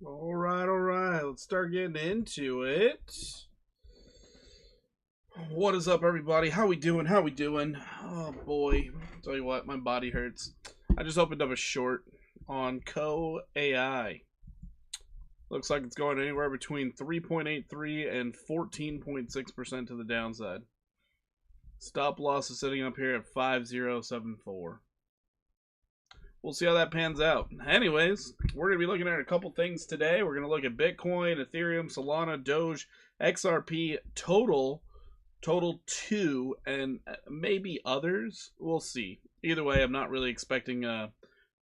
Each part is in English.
All right. Let's start getting into it. What is up, everybody? How we doing? Oh boy, tell you what, my body hurts. I just opened up a short on Co AI. Looks like it's going anywhere between 3.83 and 14.6% to the downside. Stop loss is sitting up here at 5074. We'll see how that pans out. Anyways, we're going to be looking at a couple things today. We're going to look at Bitcoin, Ethereum, Solana, Doge, XRP, Total 2, and maybe others. We'll see. Either way, I'm not really expecting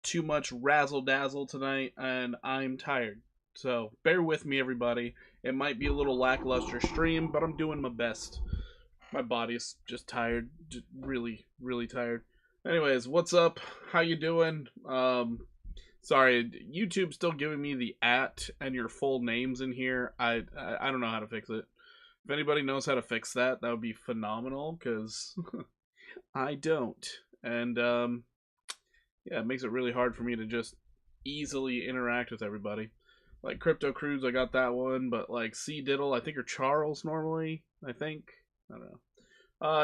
too much razzle-dazzle tonight, and I'm tired. So bear with me, everybody. It might be a little lackluster stream, but I'm doing my best. My body's just tired. Just really, really tired. Anyways, what's up? How you doing? Sorry, YouTube's still giving me the @ and your full names in here. I don't know how to fix it. If anybody knows how to fix that, that would be phenomenal, because I don't. And yeah, it makes it really hard for me to just easily interact with everybody. Like Crypto Cruise, I got that one, but like C Diddle, I think, or Charles normally. I don't know.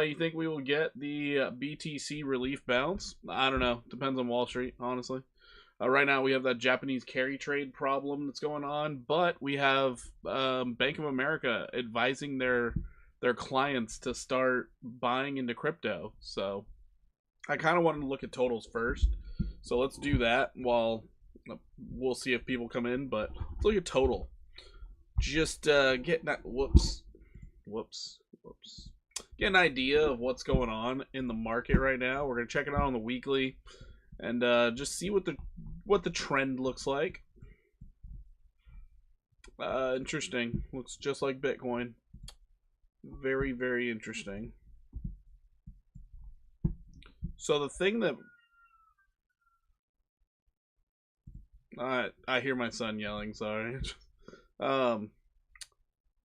You think we will get the BTC relief bounce? I don't know. Depends on Wall Street, honestly. Right now we have that Japanese carry trade problem that's going on, but we have Bank of America advising their clients to start buying into crypto. So I kind of wanted to look at totals first. So let's do that while we'll see if people come in, but let's look at total. Just get that. Whoops. Get an idea of what's going on in the market right now. We're gonna check it out on the weekly, and just see what the trend looks like. Interesting. Looks just like Bitcoin. Very, very interesting. So the thing that I hear my son yelling. Sorry.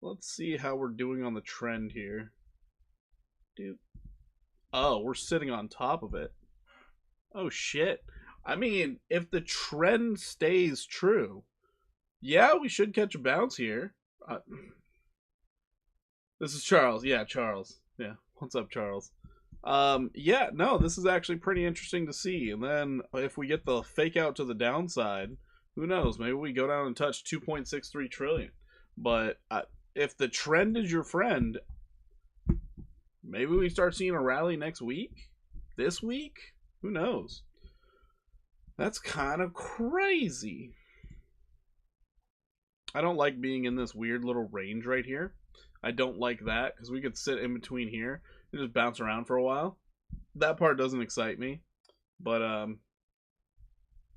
Let's see how we're doing on the trend here. Oh, we're sitting on top of it. Oh shit. I mean, if the trend stays true, yeah, we should catch a bounce here. This is Charles. Yeah, Charles. Yeah. What's up, Charles? Yeah, no, this is actually pretty interesting to see. And then if we get the fake out to the downside, who knows? Maybe we go down and touch 2.63 trillion. But if the trend is your friend, maybe we start seeing a rally next week? This week? Who knows? That's kind of crazy. I don't like being in this weird little range right here. I don't like that, because we could sit in between here and just bounce around for a while. That part doesn't excite me. But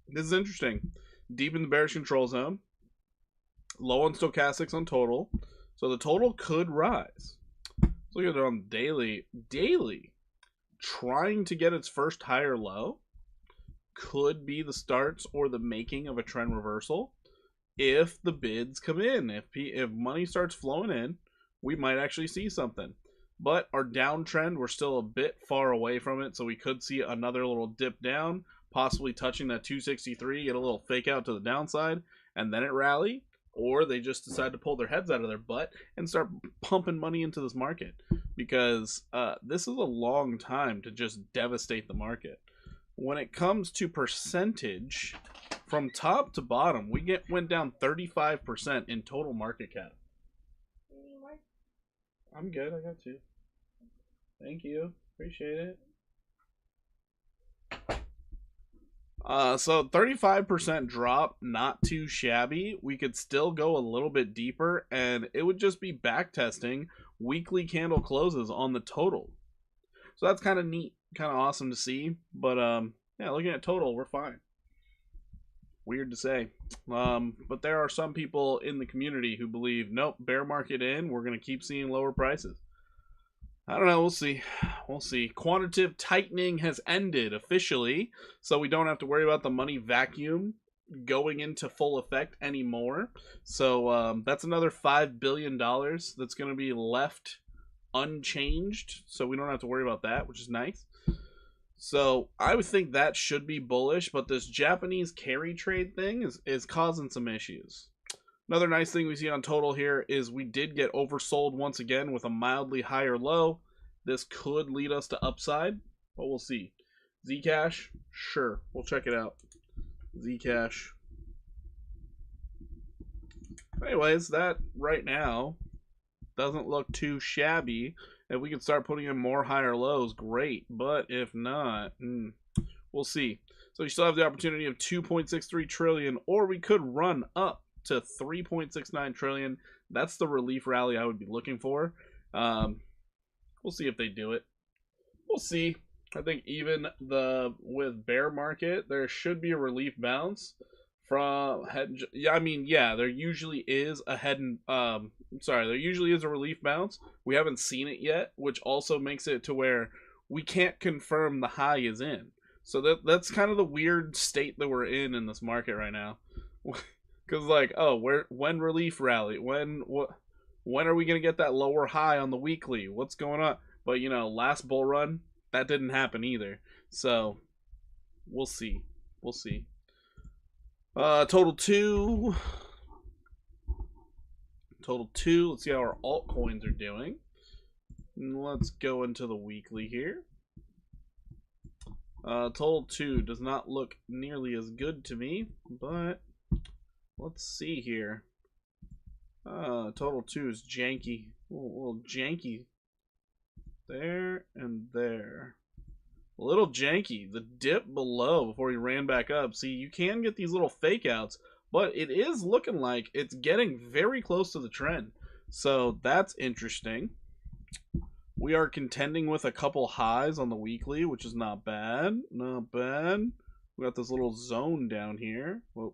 this is interesting. Deep in the bearish control zone. Low on stochastics on total. So the total could rise. Look at it on daily. Daily. Trying to get its first higher low. Could be the starts or the making of a trend reversal. If the bids come in. If money starts flowing in, we might actually see something. But our downtrend, we're still a bit far away from it. So we could see another little dip down. Possibly touching that 263. Get a little fake out to the downside. And then it rally. Or they just decide to pull their heads out of their butt and start pumping money into this market, because this is a long time to just devastate the market. When it comes to percentage, from top to bottom, we went down 35% in total market cap. I'm good. I got you. Thank you. Appreciate it. So 35% drop, not too shabby. We could still go a little bit deeper, and it would just be back testing weekly candle closes on the total. So that's kind of neat, kind of awesome to see. But yeah, looking at total, we're fine. Weird to say. But there are some people in the community who believe, nope, bear market in, we're going to keep seeing lower prices. I don't know. We'll see. We'll see. Quantitative tightening has ended officially, so we don't have to worry about the money vacuum going into full effect anymore. So that's another $5 billion that's going to be left unchanged, so we don't have to worry about that, which is nice. So I would think that should be bullish, but this Japanese carry trade thing is causing some issues. Another nice thing we see on total here is we did get oversold once again with a mildly higher low. This could lead us to upside, but we'll see. Zcash, sure, we'll check it out. Zcash. Anyways, that right now doesn't look too shabby. If we can start putting in more higher lows, great. But if not, we'll see. So you still have the opportunity of 2.63 trillion, or we could run up to 3.69 trillion. That's the relief rally I would be looking for. We'll see if they do it. We'll see. I think even with bear market, there should be a relief bounce from head. Yeah, I mean, yeah, there usually is a there usually is a relief bounce. We haven't seen it yet, which also makes it to where we can't confirm the high is in. So that's kind of the weird state that we're in this market right now. Because like, oh, when relief rally? When are we gonna get that lower high on the weekly? What's going on? But you know, last bull run, that didn't happen either. So we'll see. We'll see. Total two. Let's see how our altcoins are doing. Let's go into the weekly here. Total 2 does not look nearly as good to me, but let's see here. Total 2 is janky. A little janky. There and there. A little janky. The dip below before he ran back up. See, you can get these little fake outs, but it is looking like it's getting very close to the trend. So that's interesting. We are contending with a couple highs on the weekly, which is not bad. Not bad. We got this little zone down here. Whoa.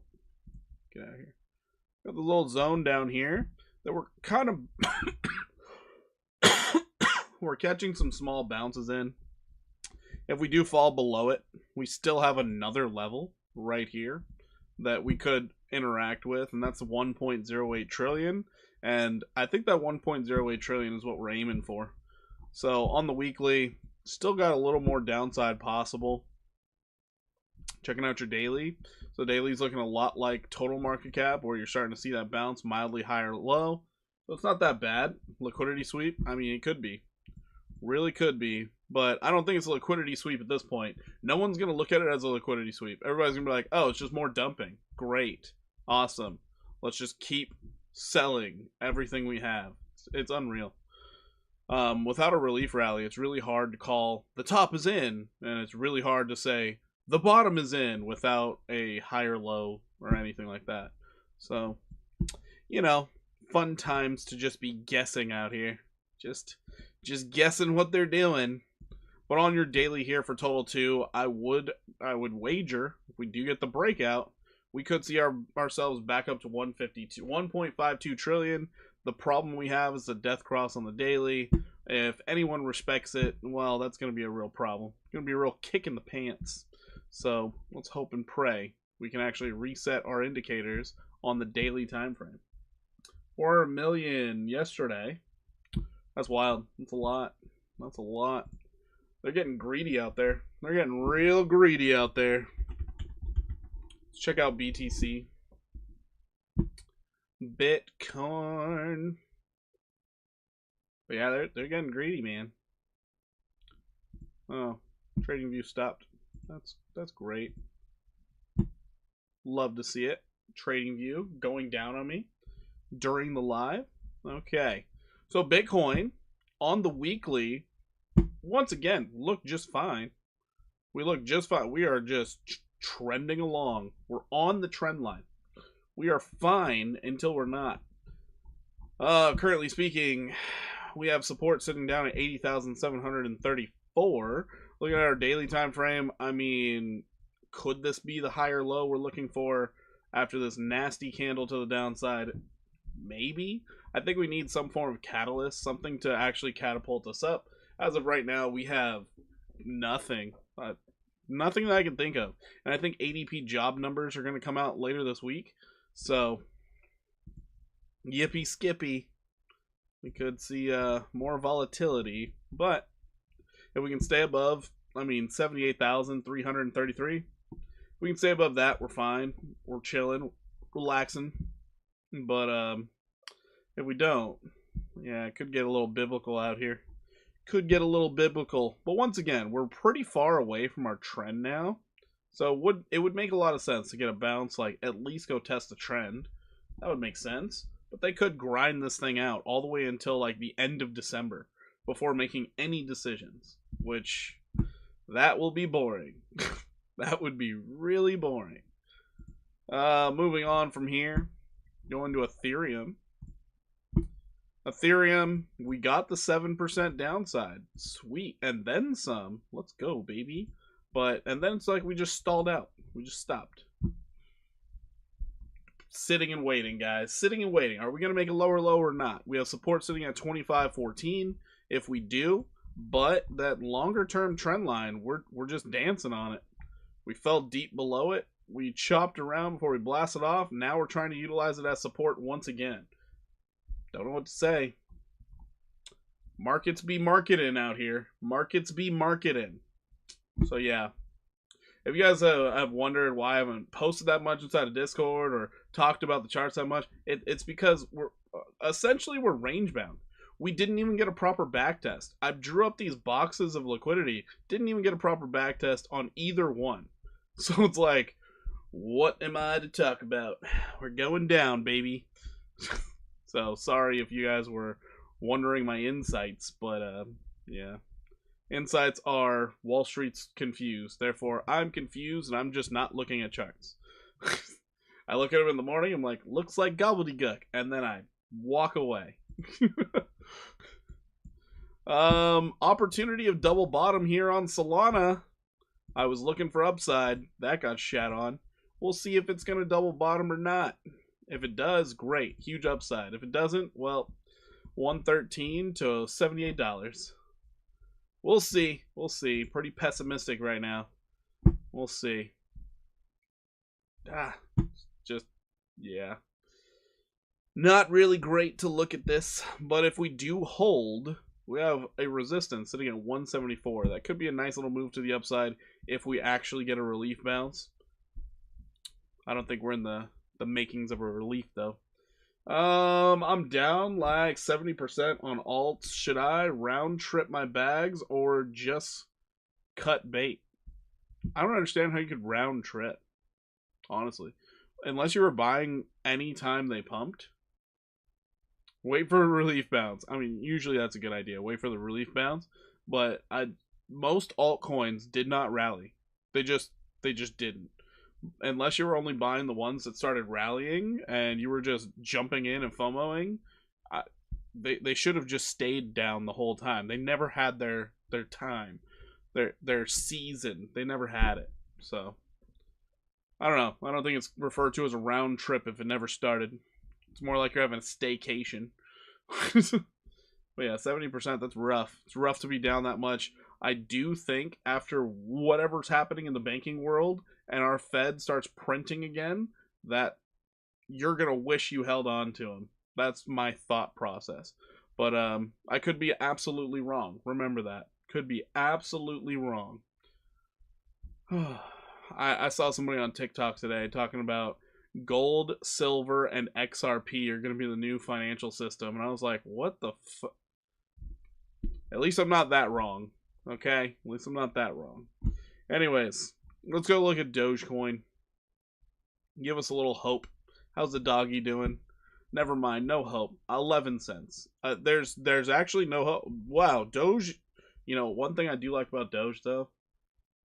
Get out of here. Got this little zone down here that we're kind of... we're catching some small bounces in. If we do fall below it, we still have another level right here that we could interact with, and that's 1.08 trillion. And I think that 1.08 trillion is what we're aiming for. So on the weekly, still got a little more downside possible. Checking out your daily. So daily's looking a lot like total market cap, where you're starting to see that bounce mildly higher low. So it's not that bad. Liquidity sweep, I mean, it could be. Really could be. But I don't think it's a liquidity sweep at this point. No one's going to look at it as a liquidity sweep. Everybody's going to be like, oh, it's just more dumping. Great. Awesome. Let's just keep selling everything we have. It's unreal. Without a relief rally, it's really hard to call the top is in, and it's really hard to say the bottom is in without a higher low or anything like that. So, you know, fun times to just be guessing out here. Just guessing what they're doing. But on your daily here for total 2, I would wager if we do get the breakout, we could see ourselves back up to 1.52 trillion. The problem we have is the death cross on the daily. If anyone respects it, well, that's going to be a real problem. It's going to be a real kick in the pants. So let's hope and pray we can actually reset our indicators on the daily time frame. 4 million yesterday. That's wild. That's a lot. That's a lot. They're getting greedy out there. They're getting real greedy out there. Let's check out BTC. Bitcoin. But yeah, they're getting greedy, man. Oh, trading view stopped. That's great. Love to see it. Trading view going down on me during the live. Okay. So Bitcoin on the weekly, once again, look just fine. We look just fine. We are just trending along. We're on the trend line. We are fine until we're not. Currently speaking, we have support sitting down at 80,734. Looking at our daily time frame, I mean, could this be the higher low we're looking for after this nasty candle to the downside? Maybe. I think we need some form of catalyst, something to actually catapult us up. As of right now, we have nothing. Nothing that I can think of. And I think ADP job numbers are going to come out later this week. So, yippee skippy. We could see more volatility. But if we can stay above, 78,333. If we can stay above that, we're fine. We're chilling, relaxing. But if we don't, yeah, it could get a little biblical out here. Could get a little biblical. But once again, we're pretty far away from our trend now. So it would make a lot of sense to get a bounce, like at least go test the trend. That would make sense. But they could grind this thing out all the way until like the end of December before making any decisions, which that will be boring. That would be really boring. Moving on from here, going to Ethereum. Ethereum, we got the 7% downside. Sweet. And then some. Let's go, baby. And then it's like we just stalled out. We just stopped. Sitting and waiting, guys. Sitting and waiting. Are we going to make a lower low or not? We have support sitting at 25.14. If we do, but that longer term trend line, we're just dancing on it. We fell deep below it. We chopped around before we blasted off. Now we're trying to utilize it as support once again. Don't know what to say. Markets be marketing out here. Markets be marketing. So yeah. If you guys have wondered why I haven't posted that much inside of Discord or talked about the charts that much, it's because we're essentially range bound. We didn't even get a proper back test. I drew up these boxes of liquidity, didn't even get a proper back test on either one. So it's like, what am I to talk about? We're going down, baby. So sorry if you guys were wondering my insights, but yeah. Insights are Wall Street's confused. Therefore, I'm confused and I'm just not looking at charts. I look at them in the morning, I'm like, looks like gobbledygook, and then I walk away. Opportunity of double bottom here on Solana. I was looking for upside. That got shat on. We'll see if it's going to double bottom or not. If it does, great. Huge upside. If it doesn't, well, $113 to $78. We'll see. We'll see. Pretty pessimistic right now. We'll see. Yeah. Not really great to look at this, but if we do hold, we have a resistance sitting at 174. That could be a nice little move to the upside if we actually get a relief bounce. I don't think we're in the makings of a relief, though. I'm down like 70% on alts. Should I round trip my bags or just cut bait? I don't understand how you could round trip, honestly. Unless you were buying any time they pumped. Wait for a relief bounce. I mean, usually that's a good idea. Wait for the relief bounce. But most altcoins did not rally. They just didn't. Unless you were only buying the ones that started rallying and you were just jumping in and FOMOing, they should have just stayed down the whole time. They never had their time, their season. They never had it. So I don't know. I don't think it's referred to as a round trip if it never started. It's more like you're having a staycation. But yeah, 70%, that's rough. It's rough to be down that much. I do think after whatever's happening in the banking world and our Fed starts printing again, that you're going to wish you held on to them. That's my thought process. But I could be absolutely wrong. Remember that. Could be absolutely wrong. I saw somebody on TikTok today talking about gold, silver, and XRP are going to be the new financial system. And I was like, what the fuck? At least I'm not that wrong. Okay? At least I'm not that wrong. Anyways, let's go look at Dogecoin. Give us a little hope. How's the doggy doing? Never mind, no hope. 11 cents. There's actually no hope. Wow, Doge. You know, one thing I do like about Doge, though,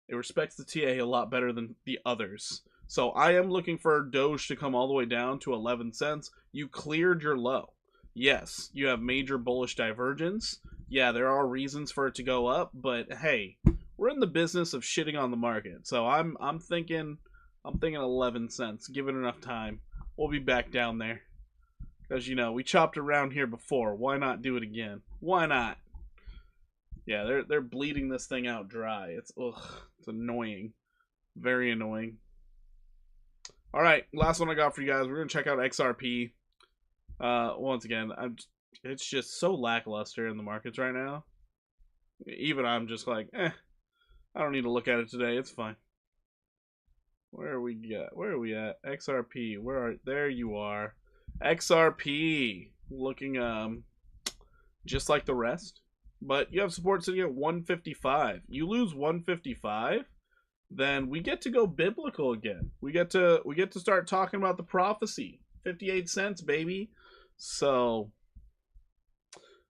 it respects the TA a lot better than the others. So I am looking for Doge to come all the way down to 11 cents. You cleared your low. Yes, you have major bullish divergence. Yeah, there are reasons for it to go up, but hey, we're in the business of shitting on the market. So I'm thinking 11 cents. Give it enough time. We'll be back down there. Because, you know, we chopped around here before. Why not do it again? Why not? Yeah, they're bleeding this thing out dry. It's annoying. Very annoying. All right, last one I got for you guys. We're going to check out XRP. Once again, it's just so lackluster in the markets right now. Even I'm just like, I don't need to look at it today. It's fine. Where are we at? XRP. There you are. XRP looking just like the rest, but you have support sitting at 155. You lose 155, then we get to go biblical again. We get to start talking about the prophecy. 58 cents, baby. So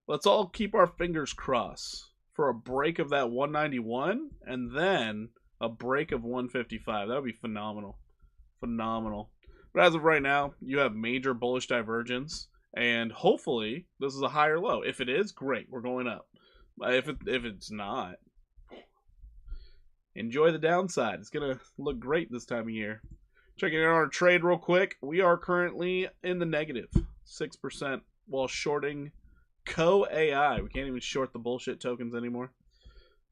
let's all keep our fingers crossed for a break of that 191 and then a break of 155. That would be phenomenal. Phenomenal. But as of right now, you have major bullish divergence, and hopefully this is a higher low. If it is, great, we're going up. If it's not, enjoy the downside. It's gonna look great this time of year. Checking out our trade real quick. We are currently in the negative 6% while shorting Co-AI. We can't even short the bullshit tokens anymore.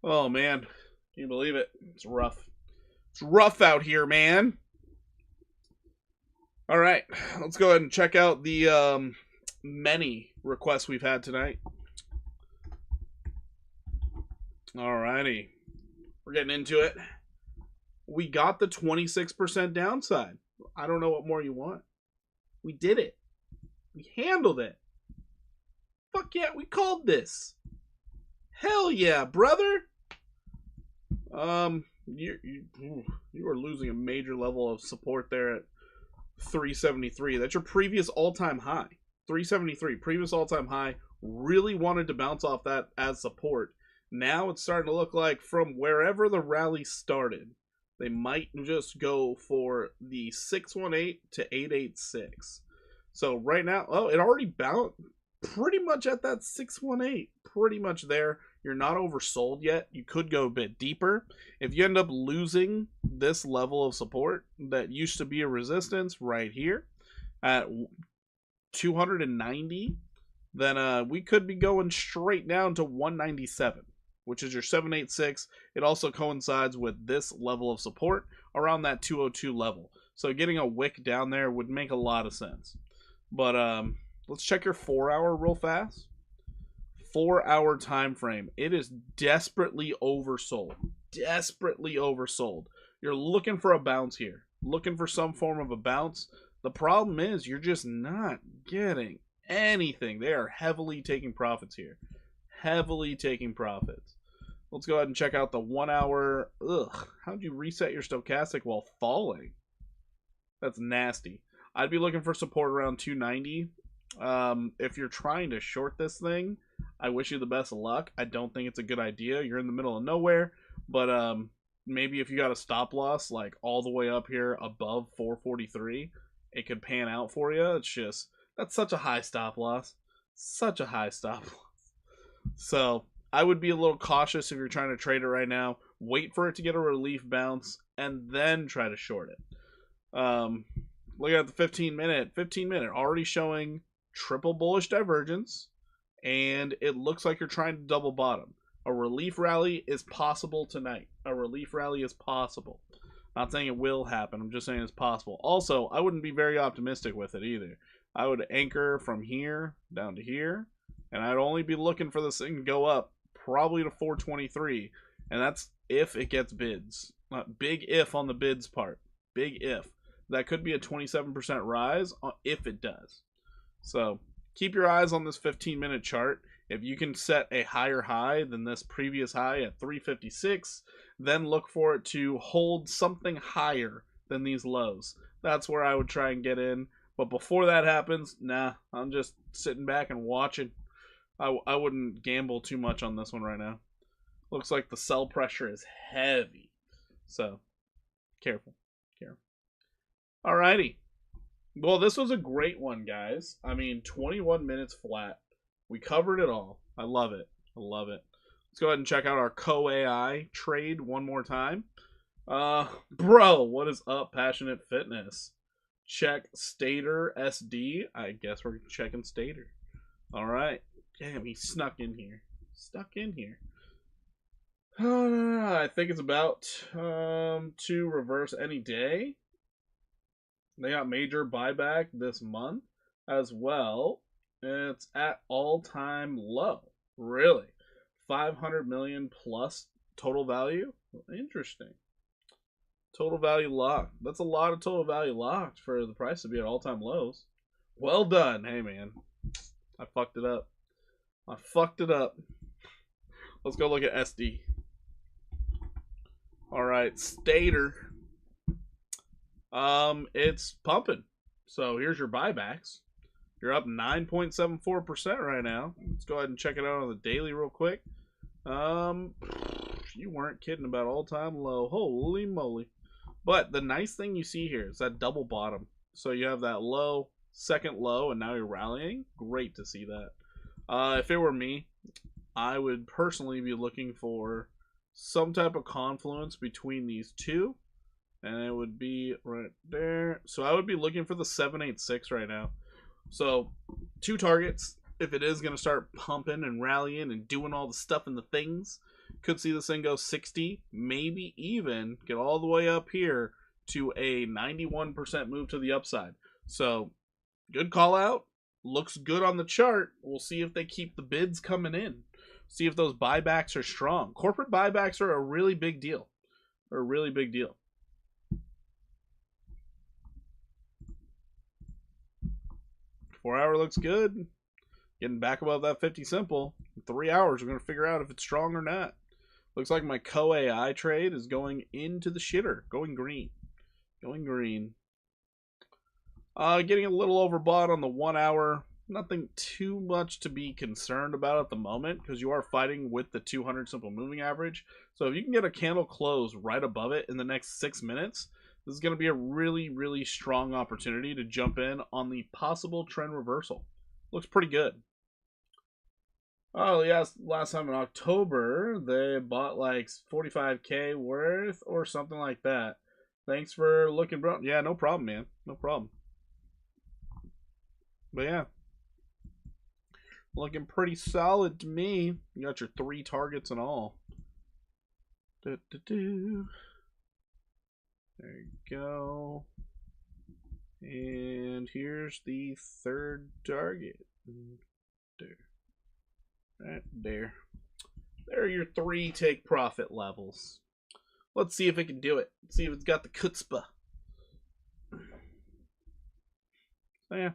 Oh man, can you believe it? It's rough. It's rough out here, man. All right, let's go ahead and check out the many requests we've had tonight. Alrighty, we're getting into it. We got the 26% downside. I don't know what more you want. We did it. We handled it. Fuck yeah, we called this. Hell yeah, brother. You are losing a major level of support there at 373. That's your previous all-time high. 373, previous all-time high. Really wanted to bounce off that as support. Now it's starting to look like from wherever the rally started, they might just go for the 618 to 886. So right now, oh, it already bounced pretty much at that 618. Pretty much there. You're not oversold yet. You could go a bit deeper. If you end up losing this level of support that used to be a resistance right here at 290, then we could be going straight down to 197, which is your 786. It also coincides with this level of support around that 202 level. So getting a wick down there would make a lot of sense. But let's check your 4-hour real fast. 4-hour time frame. It is desperately oversold. Desperately oversold. You're looking for a bounce here. Looking for some form of a bounce. The problem is you're just not getting anything. They are heavily taking profits here. Heavily taking profits. Let's go ahead and check out the 1-hour. Ugh. How'd you reset your stochastic while falling? That's nasty. I'd be looking for support around 290. If you're trying to short this thing, I wish you the best of luck. I don't think it's a good idea. You're in the middle of nowhere, but maybe if you got a stop loss like all the way up here above 443, it could pan out for you. It's just, that's such a high stop loss. Such a high stop loss. So I would be a little cautious if you're trying to trade it right now. Wait for it to get a relief bounce and then try to short it. Look at the 15 minute already showing triple bullish divergence, and it looks like you're trying to double bottom. A relief rally is possible tonight. A relief rally is possible. Not saying it will happen. I'm just saying it's possible. Also, I wouldn't be very optimistic with it either. I would anchor from here down to here, and I'd only be looking for this thing to go up probably to 423, and that's if it gets bids. Big if on the bids part. Big if. That could be a 27% rise if it does. So keep your eyes on this 15-minute chart. If you can set a higher high than this previous high at 356, then look for it to hold something higher than these lows. That's where I would try and get in. But before that happens, nah, I'm just sitting back and watching. I wouldn't gamble too much on this one right now. Looks like the sell pressure is heavy. So careful. Alrighty. Well, this was a great one, guys. I mean, 21 minutes flat. We covered it all. I love it. I love it. Let's go ahead and check out our Co-AI trade one more time. Bro, what is up, Passionate Fitness? Check Stater SD. I guess we're checking Stater. Alright. Damn, he snuck in here. I think it's about to reverse any day. They got major buyback this month as well. It's at all-time low. Really? 500 million plus total value? Interesting. Total value locked. That's a lot of total value locked for the price to be at all-time lows. Well done. Hey, man. I fucked it up. I fucked it up. Let's go look at SD. Alright, Stater. It's pumping. So here's your buybacks. You're up 9.74% right now. Let's go ahead and check it out on the daily real quick. You weren't kidding about all-time low. Holy moly. But the nice thing you see here is that double bottom. So you have that low, second low, and now you're rallying. Great to see that. If it were me, I would personally be looking for some type of confluence between these two. And it would be right there. So I would be looking for the 786 right now. So 2 targets. If it is going to start pumping and rallying and doing all the stuff and the things, could see this thing go 60, maybe even get all the way up here to a 91% move to the upside. So good call out. Looks good on the chart. We'll see if they keep the bids coming in. See if those buybacks are strong. Corporate buybacks are a really big deal. They're a really big deal. 4 hour looks good. Getting back above that 50 simple. In 3 hours, we're going to figure out if it's strong or not. Looks like my co-AI trade is going into the shitter. Going green. Going green. Getting a little overbought on the 1 hour. Nothing too much to be concerned about at the moment because you are fighting with the 200 simple moving average. So if you can get a candle close right above it in the next 6 minutes, this is going to be a really, really strong opportunity to jump in on the possible trend reversal. Looks pretty good. Oh, yeah, last time in October, they bought like 45K worth or something like that. Thanks for looking, bro. Yeah, no problem, man. No problem. But yeah. Looking pretty solid to me. You got your 3 targets and all. There you go. And here's the 3rd target. There. Right there. There are your 3 take profit levels. Let's see if it can do it. Let's see if it's got the chutzpah. So yeah.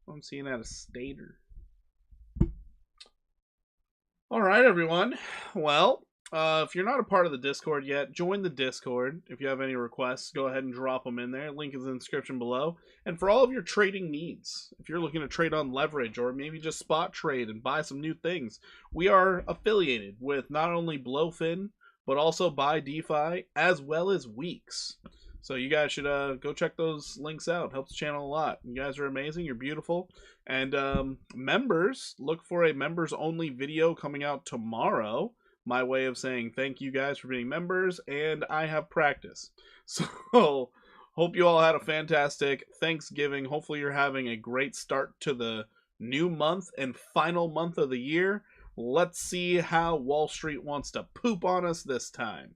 I'm seeing out of Stater. Alright, everyone. Well, if you're not a part of the Discord yet, join the Discord. If you have any requests, go ahead and drop them in there. Link is in the description below. And for all of your trading needs, if you're looking to trade on leverage or maybe just spot trade and buy some new things, we are affiliated with not only Blowfin, but also Buy DeFi, as well as Weeks. So you guys should go check those links out. Helps the channel a lot. You guys are amazing. You're beautiful. And members, look for a members-only video coming out tomorrow. My way of saying thank you guys for being members, and I have practice. So, hope you all had a fantastic Thanksgiving. Hopefully you're having a great start to the new month and final month of the year. Let's see how Wall Street wants to poop on us this time.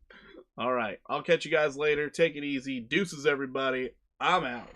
All right, I'll catch you guys later. Take it easy. Deuces, everybody. I'm out.